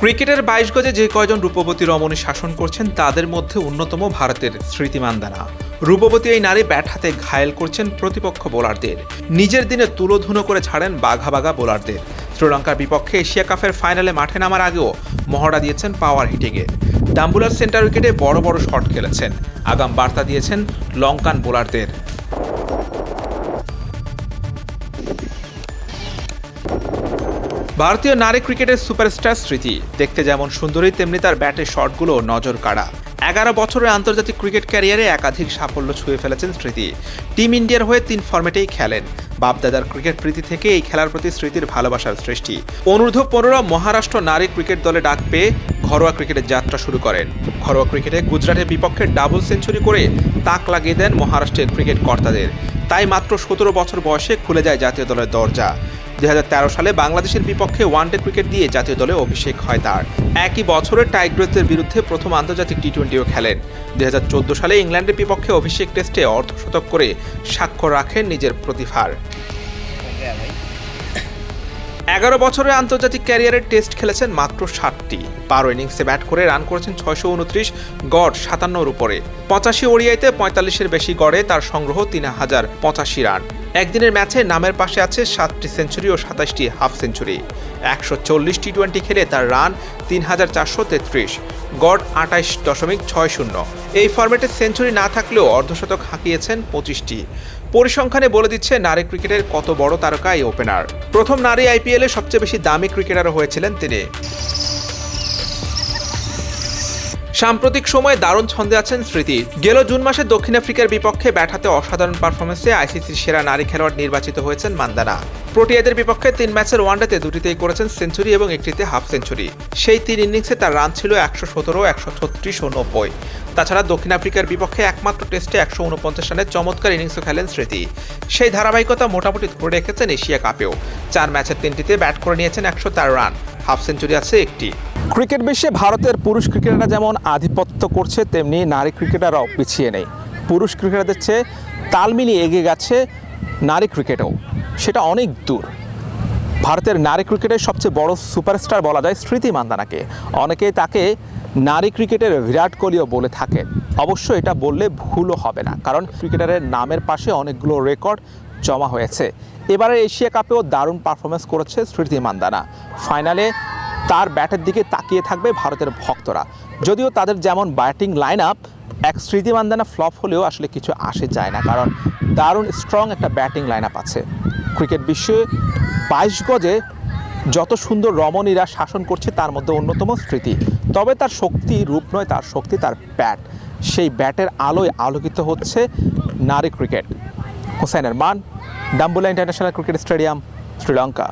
ক্রিকেটের ২২ গজে যে কয়জন রূপবতী রমণী শাসন করছেন তাদের মধ্যে অন্যতম ভারতের স্মৃতি মান্দানা। রূপবতী এই নারী ব্যাট হাতে ঘায়েল করছেন প্রতিপক্ষ বোলারদের, নিজের দিনে তুলোধুনো করে ছাড়েন বাঘা বাঘা বোলারদের। শ্রীলঙ্কার বিপক্ষে এশিয়া কাপের ফাইনালে মাঠে নামার আগেও মহড়া দিয়েছেন পাওয়ার হিটিংয়ে। ডাম্বুলার সেন্টার উইকেটে বড় বড় শট খেলেছেন, আগাম বার্তা দিয়েছেন লঙ্কান বোলারদের। ভারতীয় নারী ক্রিকেটের সুপারস্টার স্মৃতি দেখতে যেমন সুন্দরী, তেমনি তার ব্যাটের শটগুলো নজর কাড়া। ১১ বছরের আন্তর্জাতিক ক্রিকেট ক্যারিয়ারে একাধিক সাফল্য ছুঁয়ে ফেলেছেন স্মৃতি। টিম ইন্ডিয়ার হয়ে ৩ ফরম্যাটেই খেলেন। বাপদাদার ক্রিকেট প্রীতি থেকে এই খেলার প্রতি স্মৃতির ভালোবাসার সৃষ্টি। অনূর্ধ্ব-১৫ মহারাষ্ট্র নারী ক্রিকেট দলে ডাক পেয়ে ঘরোয়া ক্রিকেটের যাত্রা শুরু করেন। ঘরোয়া ক্রিকেটে গুজরাটের বিপক্ষে ডাবল সেঞ্চুরি করে তাক লাগিয়ে দেন মহারাষ্ট্রের ক্রিকেট কর্তাদের। তাই মাত্র ১৭ বছর বয়সে খুলে যায় জাতীয় দলের দরজা। ২০১৩ সালে বাংলাদেশের বিপক্ষে ওয়ানডে ক্রিকেট দিয়ে জাতীয় দলে অভিষেক হয় তার। একই বছরে টাইগ্রেসদের বিরুদ্ধে প্রথম আন্তর্জাতিক টি-20ও খেলেন। ২০১৪ সালে ইংল্যান্ডের বিপক্ষে অভিষেক টেস্টে অর্ধশতক করে স্বাক্ষর রাখেন নিজের প্রতিভার। ১১ বছরের আন্তর্জাতিক ক্যারিয়ারের টেস্ট খেলেছেন মাত্র ৭টি। ১২ ইনিংসে ব্যাট করে রান করেছেন ৬২৯, গড় ৫৭-র উপরে। ৮৫ ওডিআইতে ৪৫-এর বেশি গড়ে তার সংগ্রহ ৩০৮৫ রান। একদিনের ম্যাচে নামের পাশে আছে ৭টি সেঞ্চুরি ও ২৭টি হাফ সেঞ্চুরি। ১৪০ টি-20 খেলে তার রান ৩৪৩৩, গড় ২৮.৬০। এই ফরম্যাটে সেঞ্চুরি না থাকলেও অর্ধশতক হাঁকিয়েছেন ২৫টি। পরিসংখ্যানে বলে দিচ্ছে নারী ক্রিকেটের কত বড় তারকা এই ওপেনার। প্রথম নারী আইপিএলে সবচেয়ে বেশি দামি ক্রিকেটারও হয়েছিলেন তিনি। সাম্প্রতিক সময়ে দারুণ ছন্দে আছেন স্মৃতি। গেল জুন মাসে দক্ষিণ আফ্রিকার বিপক্ষে ব্যাট হাতে অসাধারণ পারফরমেন্সে আইসিসির সেরা নারী খেলোয়াড় নির্বাচিত হয়েছেন মান্দানা। প্রোটিয়াদের বিপক্ষে ৩ ম্যাচের ওয়ানডেতে দুটিতেই করেছেন সেঞ্চুরি এবং একটিতে হাফ সেঞ্চুরি। সেই ৩ ইনিংসে তার রান ছিল ১১৭, ১৩৬ ও ৯০। তাছাড়া দক্ষিণ আফ্রিকার বিপক্ষে একমাত্র টেস্টে ১৪৯ রানের চমৎকার ইনিংসও খেলেন স্মৃতি। সেই ধারাবাহিকতা মোটামুটি ধরে রেখেছেন এশিয়া কাপেও। ৪ ম্যাচের ৩টিতে ব্যাট করে নিয়েছেন ১০৪ রান, হাফ সেঞ্চুরি আছে একটি। ক্রিকেট বিশ্বে ভারতের পুরুষ ক্রিকেটাররা যেমন আধিপত্য করছে, তেমনি নারী ক্রিকেটাররাও পিছিয়ে নেই। পুরুষ ক্রিকেটারদের চেয়ে তাল মিলিয়ে এগিয়ে গেছে নারী ক্রিকেটও, সেটা অনেক দূর। ভারতের নারী ক্রিকেটের সবচেয়ে বড় সুপারস্টার বলা যায় স্মৃতি মান্দানাকে। অনেকেই তাকে নারী ক্রিকেটের বিরাট কোহলিও বলে থাকেন। অবশ্য এটা বললে ভুলও হবে না, কারণ ক্রিকেটারের নামের পাশে অনেকগুলো রেকর্ড জমা হয়েছে। এবারে এশিয়া কাপেও দারুণ পারফরমেন্স করেছে স্মৃতি মান্দানা। ফাইনালে তার ব্যাটের দিকে তাকিয়ে থাকবে ভারতের ভক্তরা। যদিও তাদের যেমন ব্যাটিং লাইন আপ, এক স্মৃতি মান্দানা ফ্লপ হলেও আসলে কিছু আসে যায় না, কারণ দারুণ স্ট্রং একটা ব্যাটিং লাইন আপ আছে। ক্রিকেট বিশ্বে ২২ গজে যত সুন্দর রমণীরা শাসন করছে তার মধ্যে অন্যতম স্মৃতি। তবে তার শক্তি রূপ নয়, তার শক্তি তার ব্যাট। সেই ব্যাটের আলোয় আলোকিত হচ্ছে নারী cricket. Hussain Arman, Dambulla international cricket stadium, Sri Lanka.